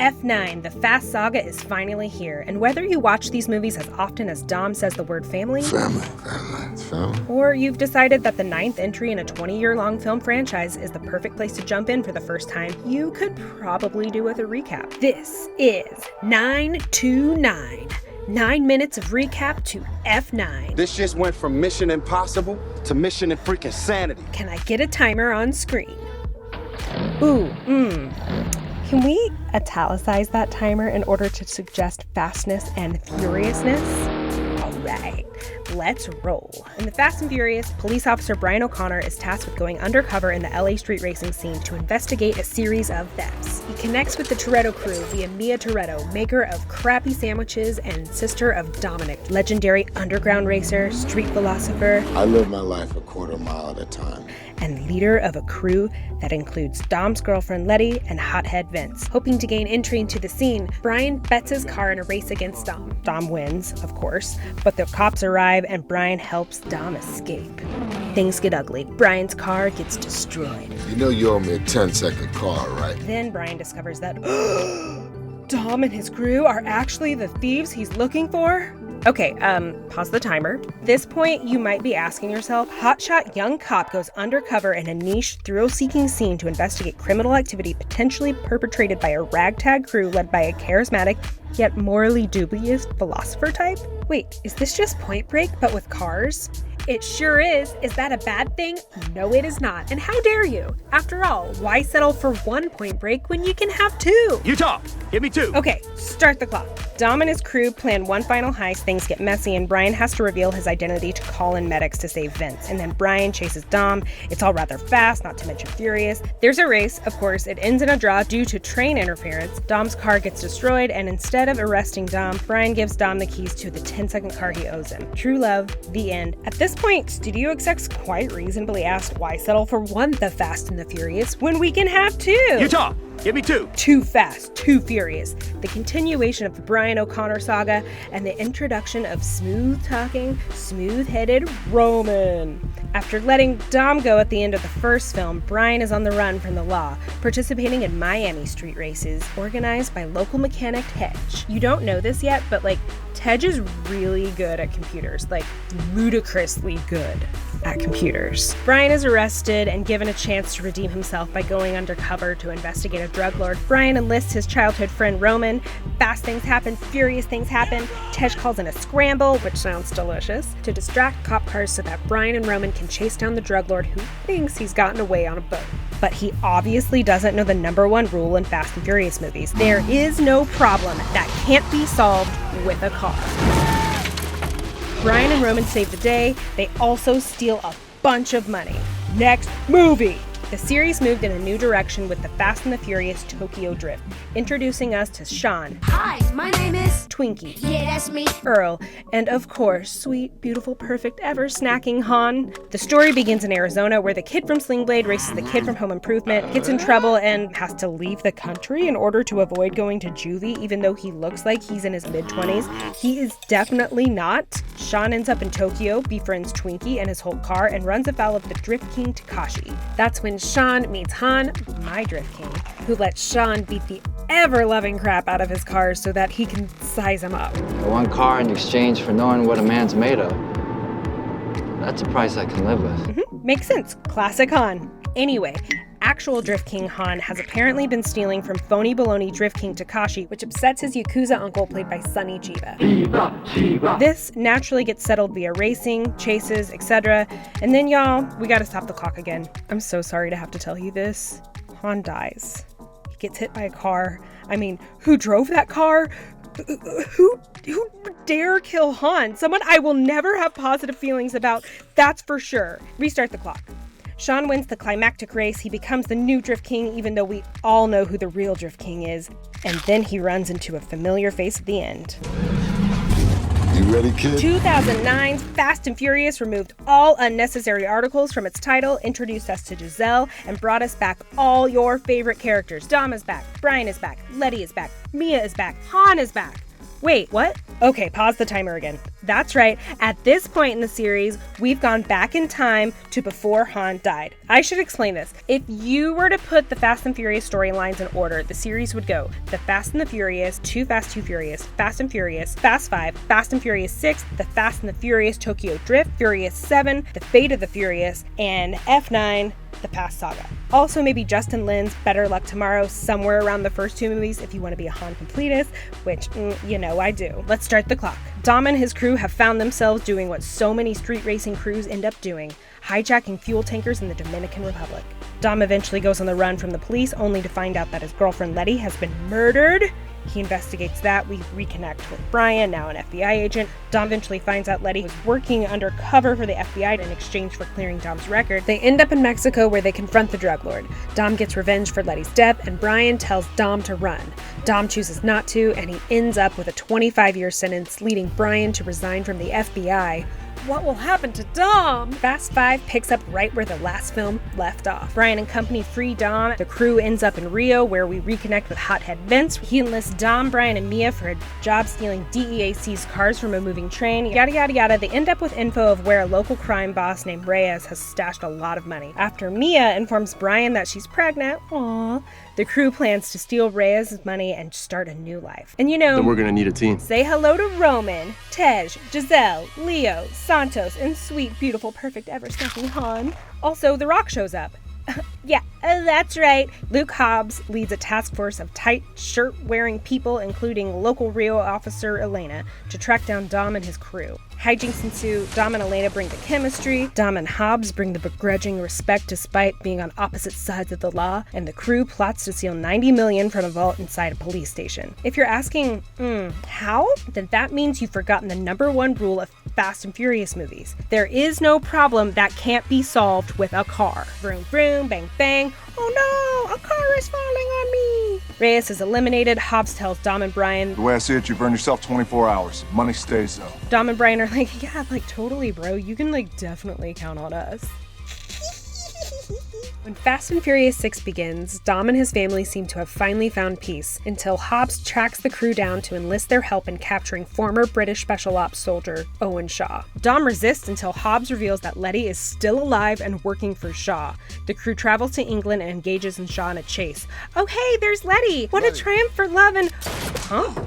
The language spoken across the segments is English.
F9, the Fast Saga is finally here, and whether you watch these movies as often as Dom says the word family, It's family. or you've decided that the 9th entry in a 20-year-long film franchise is the perfect place to jump in for the first time, you could probably do with a recap. This is 929. 9 minutes of recap to F9. This just went from Mission Impossible to Mission and freaking Sanity. Can I get a timer on screen? Can we italicize that timer in order to suggest fastness and furiousness? All right, let's roll. In the Fast and Furious, police officer Brian O'Connor is tasked with going undercover in the LA street racing scene to investigate a series of thefts. He connects with the Toretto crew via Mia Toretto, maker of crappy sandwiches and sister of Dominic, legendary underground racer, street philosopher, I live my life a quarter mile at a time. and leader of a crew that includes Dom's girlfriend Letty and hothead Vince. Hoping to gain entry into the scene, Brian bets his car in a race against Dom. Dom wins, of course, but the cops arrive and Brian helps Dom escape. Things get ugly. Brian's car gets destroyed. You know you owe me a 10-second call, right? Then Brian discovers that Dom and his crew are actually the thieves he's looking for. Okay, pause the timer. This point, you might be asking yourself, hotshot young cop goes undercover in a niche, thrill-seeking scene to investigate criminal activity potentially perpetrated by a ragtag crew led by a charismatic, yet morally dubious philosopher type? Wait, is this just Point Break, but with cars? It sure is. Is that a bad thing? No, it is not. And how dare you? After all, why settle for one Point Break when you can have two? Utah, hit me too. Okay, start the clock. Dom and his crew plan one final heist, things get messy, and Brian has to reveal his identity to call in medics to save Vince. And then Brian chases Dom. It's all rather fast, not to mention furious. There's a race, of course. It ends in a draw due to train interference. Dom's car gets destroyed, and instead of arresting Dom, Brian gives Dom the keys to the 10-second car he owes him. True love, the end. At this point, studio execs quite reasonably asked, why settle for one The Fast and the Furious when we can have two? Utah, hit me too. Too Fast, Too Furious, the continuation of the Brian O'Connor saga, and the introduction of smooth-talking, smooth-headed Roman. After letting Dom go at the end of the first film, Brian is on the run from the law, participating in Miami street races organized by local mechanic Tej. You don't know this yet, but Tej is really good at computers, ludicrously good at computers. Brian is arrested and given a chance to redeem himself by going undercover to investigate a drug lord. Brian enlists his childhood friend Roman. Fast things happen, furious things happen. Tej calls in a scramble, which sounds delicious, to distract cop cars so that Brian and Roman can chase down the drug lord who thinks he's gotten away on a boat. But he obviously doesn't know the #1 rule in Fast and Furious movies. There is no problem that can't be solved with a car. Brian and Roman save the day. They also steal a bunch of money. Next movie! The series moved in a new direction with the Fast and the Furious Tokyo Drift, introducing us to Sean. Hi, my name is... Twinkie. Yeah, that's me. Earl, and of course, sweet, beautiful, perfect, ever snacking Han. The story begins in Arizona, where the kid from Sling Blade races the kid from Home Improvement, gets in trouble, and has to leave the country in order to avoid going to juvie, even though he looks like he's in his mid-20s. He is definitely not. Sean ends up in Tokyo, befriends Twinkie and his whole car, and runs afoul of the Drift King Takashi. That's when Sean meets Han, my Drift King, who lets Sean beat the ever-loving crap out of his car so that he can size him up. One car in exchange for knowing what a man's made of. That's a price I can live with. Makes sense. Classic Han. Anyway, actual Drift King Han has apparently been stealing from phony baloney Drift King Takashi, which upsets his Yakuza uncle played by Sonny Chiba. This naturally gets settled via racing, chases, etc. And then, y'all, we gotta stop the clock again. I'm so sorry to have to tell you this. Han dies. He gets hit by a car. I mean, who drove that car? Who dare kill Han? Someone I will never have positive feelings about, that's for sure. Restart the clock. Sean wins the climactic race. He becomes the new Drift King, even though we all know who the real Drift King is. And then he runs into a familiar face at the end. You ready, kid? 2009's Fast and Furious removed all unnecessary articles from its title, introduced us to Giselle, and brought us back all your favorite characters. Dom is back, Brian is back, Letty is back, Mia is back, Han is back. Wait, what? Okay, pause the timer again. That's right, at this point in the series, we've gone back in time to before Han died. I should explain this. If you were to put the Fast and Furious storylines in order, the series would go The Fast and the Furious, Too Fast, Too Furious, Fast and Furious, Fast 5, Fast and Furious 6, The Fast and the Furious Tokyo Drift, Furious 7, The Fate of the Furious, and F9, The FAST SAGA. Also, maybe Justin Lin's Better Luck Tomorrow somewhere around the first 2 movies if you want to be a Han completist, which, you know I do. Let's start the clock. Dom and his crew have found themselves doing what so many street racing crews end up doing, hijacking fuel tankers in the Dominican Republic. Dom eventually goes on the run from the police, only to find out that his girlfriend Letty has been murdered. He investigates that. We reconnect with Brian, now an FBI agent. Dom eventually finds out Letty was working undercover for the FBI in exchange for clearing Dom's record. They end up in Mexico where they confront the drug lord. Dom gets revenge for Letty's death, and Brian tells Dom to run. Dom chooses not to, and he ends up with a 25-year sentence, leading Brian to resign from the FBI. What will happen to Dom? Fast 5 picks up right where the last film left off. Brian and company free Dom. The crew ends up in Rio, where we reconnect with Hothead Vince. He enlists Dom, Brian, and Mia for a job stealing DEA seized cars from a moving train. Yada yada yada. They end up with info of where a local crime boss named Reyes has stashed a lot of money. After Mia informs Brian that she's pregnant, the crew plans to steal Reyes' money and start a new life. And you know, Then we're gonna need a team. say hello to Roman, Tej, Giselle, Leo, Santos, and sweet, beautiful, perfect, ever-snuffing Han. Also, The Rock shows up. Yeah, that's right. Luke Hobbs leads a task force of tight shirt-wearing people, including local Rio officer Elena, to track down Dom and his crew. Hijinks ensue. Dom and Elena bring the chemistry. Dom and Hobbs bring the begrudging respect despite being on opposite sides of the law. And the crew plots to steal $90 million from a vault inside a police station. If you're asking, how? Then that means you've forgotten the #1 rule of Fast and Furious movies. There is no problem that can't be solved with a car. Vroom vroom, bang bang. Oh no, a car is falling on me. Reyes is eliminated. Hobbs tells Dom and Brian. The way I see it, you've earned yourself 24 hours. Money stays though. Dom and Brian are like, yeah, like totally, bro. You can like definitely count on us. When Fast and Furious 6 begins, Dom and his family seem to have finally found peace until Hobbs tracks the crew down to enlist their help in capturing former British Special Ops soldier Owen Shaw. Dom resists until Hobbs reveals that Letty is still alive and working for Shaw. The crew travels to England and engages in Shaw in a chase. Oh hey, there's Letty! What a triumph for love and... Huh?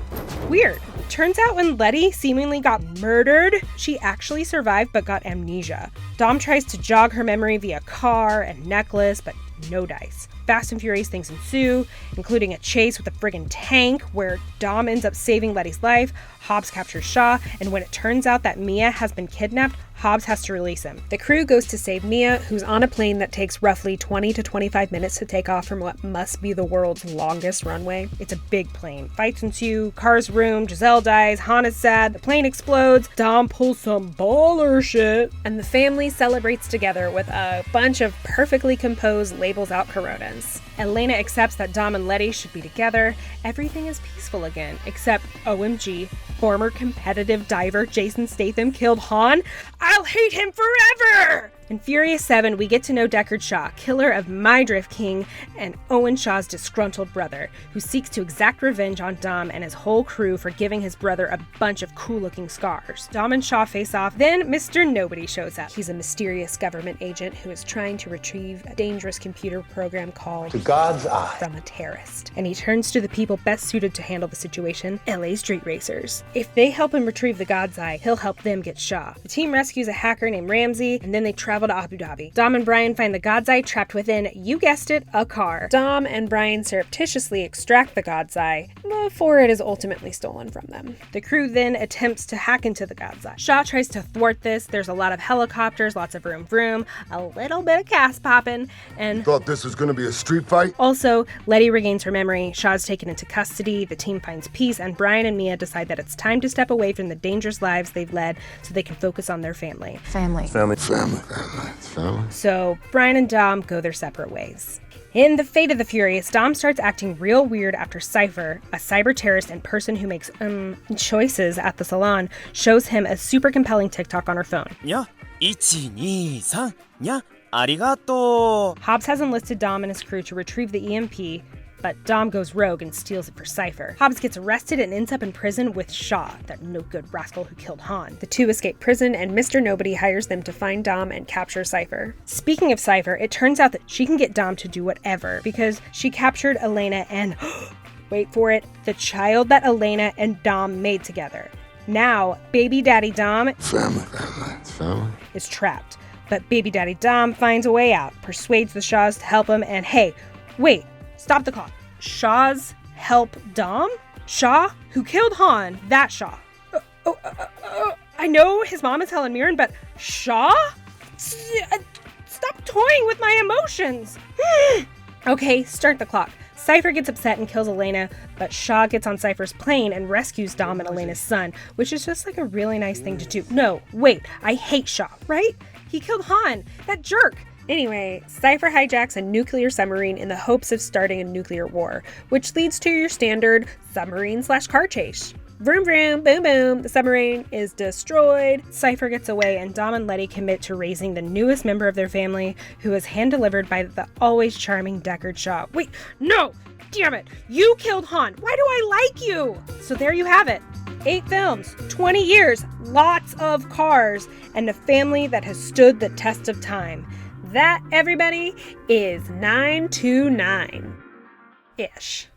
Weird. Turns out when Letty seemingly got murdered, she actually survived but got amnesia. Dom tries to jog her memory via car and necklace, but no dice. Fast and Furious things ensue, including a chase with a friggin' tank where Dom ends up saving Letty's life, Hobbs captures Shaw, and when it turns out that Mia has been kidnapped, Hobbs has to release him. The crew goes to save Mia, who's on a plane that takes roughly 20 to 25 minutes to take off from what must be the world's longest runway. It's a big plane. Fights ensue, cars room, Giselle dies, Han is sad, the plane explodes, Dom pulls some baller shit, and the family celebrates together with a bunch of perfectly composed labels out Coronas. Elena accepts that Dom and Letty should be together. Everything is peaceful again, except OMG, former competitive diver Jason Statham killed Han. I'll hate him forever! In Furious 7, we get to know Deckard Shaw, killer of my Drift King and Owen Shaw's disgruntled brother, who seeks to exact revenge on Dom and his whole crew for giving his brother a bunch of cool-looking scars. Dom and Shaw face off, then Mr. Nobody shows up. He's a mysterious government agent who is trying to retrieve a dangerous computer program called To God's Eye from a terrorist. And he turns to the people best suited to handle the situation, LA street racers. If they help him retrieve the God's Eye, he'll help them get Shaw. The team rescues a hacker named Ramsey, and then they travel to Abu Dhabi. Dom and Brian find the God's Eye trapped within, you guessed it, a car. Dom and Brian surreptitiously extract the God's Eye before it is ultimately stolen from them. The crew then attempts to hack into the God's Eye. Shaw tries to thwart this. There's a lot of helicopters, lots of vroom vroom, a little bit of cast popping, and Thought this was gonna be a street fight? also, Letty regains her memory, Shaw's taken into custody, the team finds peace, and Brian and Mia decide that it's time to step away from the dangerous lives they've led so they can focus on their family. Family. Family. It's family. So, Brian and Dom go their separate ways. In The Fate of the Furious, Dom starts acting real weird after Cypher, a cyber terrorist and person who makes choices at the salon, shows him a super compelling TikTok on her phone. にゃ123にゃありがとう Hobbs has enlisted Dom and his crew to retrieve the EMP, but Dom goes rogue and steals it for Cypher. Hobbs gets arrested and ends up in prison with Shaw, that no-good rascal who killed Han. The two escape prison, and Mr. Nobody hires them to find Dom and capture Cypher. Speaking of Cypher, it turns out that she can get Dom to do whatever, because she captured Elena and, wait for it, the child that Elena and Dom made together. Now, baby daddy Dom Family. It's family. is trapped. But baby daddy Dom finds a way out, persuades the Shaws to help him, and hey, wait, stop the clock. Shaws help Dom? Shaw? Who killed Han? That Shaw. I know his mom is Helen Mirren, but Shaw? Stop toying with my emotions. Okay, start the clock. Cypher gets upset and kills Elena, but Shaw gets on Cypher's plane and rescues Dom and Elena's son, which is just like a really nice thing to do. No, wait, I hate Shaw, right? He killed Han, that jerk. Anyway, Cypher hijacks a nuclear submarine in the hopes of starting a nuclear war, which leads to your standard submarine/car chase. Vroom vroom, boom boom, the submarine is destroyed. Cypher gets away and Dom and Letty commit to raising the newest member of their family, who is hand-delivered by the always charming Deckard Shaw. Wait, no! Damn it! You killed Han! Why do I like you? So there you have it. 8 films, 20 years, lots of cars, and a family that has stood the test of time. That, everybody, is 9 to 9-ish.